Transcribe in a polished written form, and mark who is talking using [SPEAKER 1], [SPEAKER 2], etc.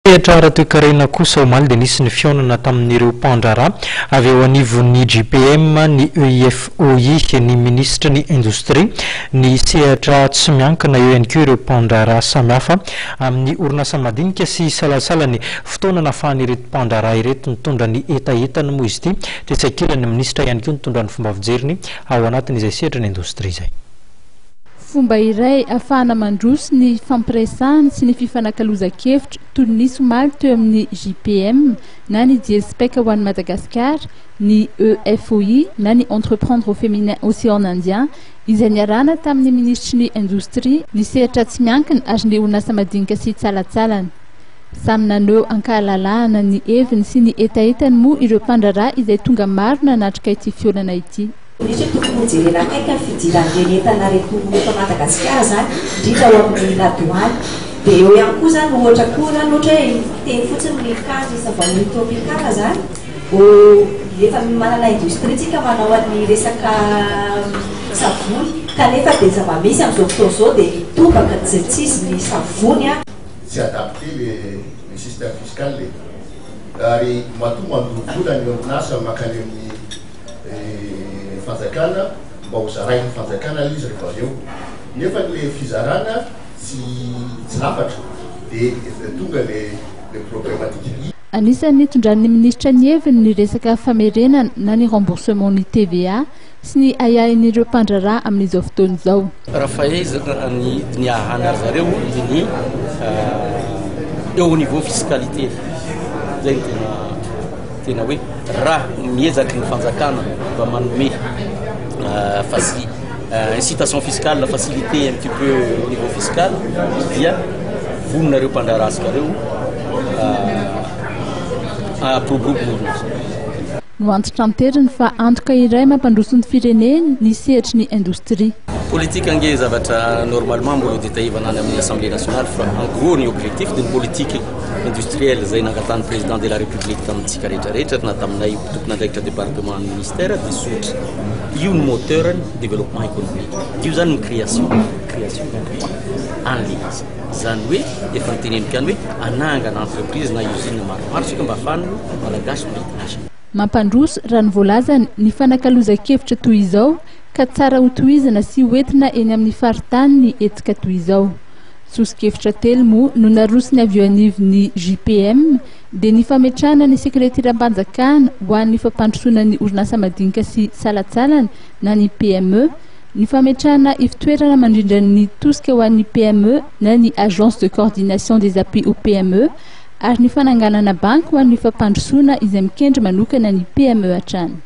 [SPEAKER 1] Etra toekarena kosa omaly dia nisy ny fionana tamin'ireo mpandrara avy eo anivon'ny JPM, ny EFOI, ny ministra ny indostria, ny sehatra tsy miankina eo ihany koa ireo mpandrara samihafa amin'ny orinasa madinika sy salasalany fotoana nahafahan'ireto mpandrara ireto nitondra ny etaetany moa izy ity dia tsakilany ministra ihany koa nitondra ny fomba fijeriny ao anatin'izay sehatra ny indostria izay.
[SPEAKER 2] Fomba iray afahana mandroso ny fampiresahana sy ny fifanakaloza-kevitra toy ny somaly teo amin'ny JPM na ny DSPEC ho an'i Madagasikara, ny EFOI na ny Entreprendre au Féminin Océan Indien izay niarahana tamin'ny ministry ny indostria, ny sehatra tsy miankina ary ny orinasa madinika sy tsalatsalany. Samy naneho ankahalalahana ny heviny sy ny etaetany moa ireo mpandrara izay tonga maro nanatrika ity fionana ity.
[SPEAKER 3] Nisy tokony jerena akaiky fidiran'ireny entana reto eto Madagasikara zany indrindra ao amin'ny ladoany dia eo ihany koa zany ohatra koa zany ohatra hoe teny fotsiny ny kazy savony tropikala zany efa manana industriatsika manao an'ny resaka savony kanefa dia zava-misy amin'izao fotoana izao dia tobaka tsisy ny savony a.
[SPEAKER 4] Tsy adapté le système fiscal ary mahatonga mandorovola ny orinasa makany amin'ny fanjakana mba ho zarainy fanjakana izy rehefa avy eo nefa le fizarana tsy lafatra dia tonga le problématique.
[SPEAKER 2] Anisan'ny tondran'ny ministra ny heviny ny resaka famerenana na ny remboursement ny TVA sy ny ayahin'ireo mpandrara amin'izao fotoana izao.
[SPEAKER 5] Raha fahaizana ny ahana zareo ny eo au niveau fiscalité zay tena hoe raha miezaky ny fanjakana mba manome incitation fiscale, la facilité un petit peu au niveau fiscal dia vononareo mpandrara asikareo programme
[SPEAKER 2] no antitra amteriny fa antoka iray mampandroso ny fireneny ny sehatry ny indostria.
[SPEAKER 5] Politique ange zavatra normalement mbola détaillevana amin'ny Assemblée nationale fa en gros ny objectif d'une politique industrielle zay nangatany président de la République tamintsika rehetrarehetra na taminay tompon'andraikitra département ny ministère de sotra io ny moteur ny développement économique io zany ny création d'emploi en ligne zany hoe efa niteneniko ihany hoe anangana entreprise na usine maromaro sika mba ahafahany malagasy mahita
[SPEAKER 2] mampandroso raha ny voalazany ny fanakaloza-kevitra toy izao ka tsara ho tohizana sy hoentina eny amin'ny faritany ny etika toy izao. Sosi-kevitra telo moa no narosony avy eo anivon'ny JPM dia ny fametrahana ny sekretiram-panjakana ho an'ny fampandrosoana ny orinasa madinika sy salatsalany na ny PME, ny fametrahana ifitoerana mandrindra ny tosika ho an'ny PME na ny agence de coordination des appuis au PME ary ny fananganana banky ho an'ny fampandrosoana izay mikendry manokana ny PME hatrany.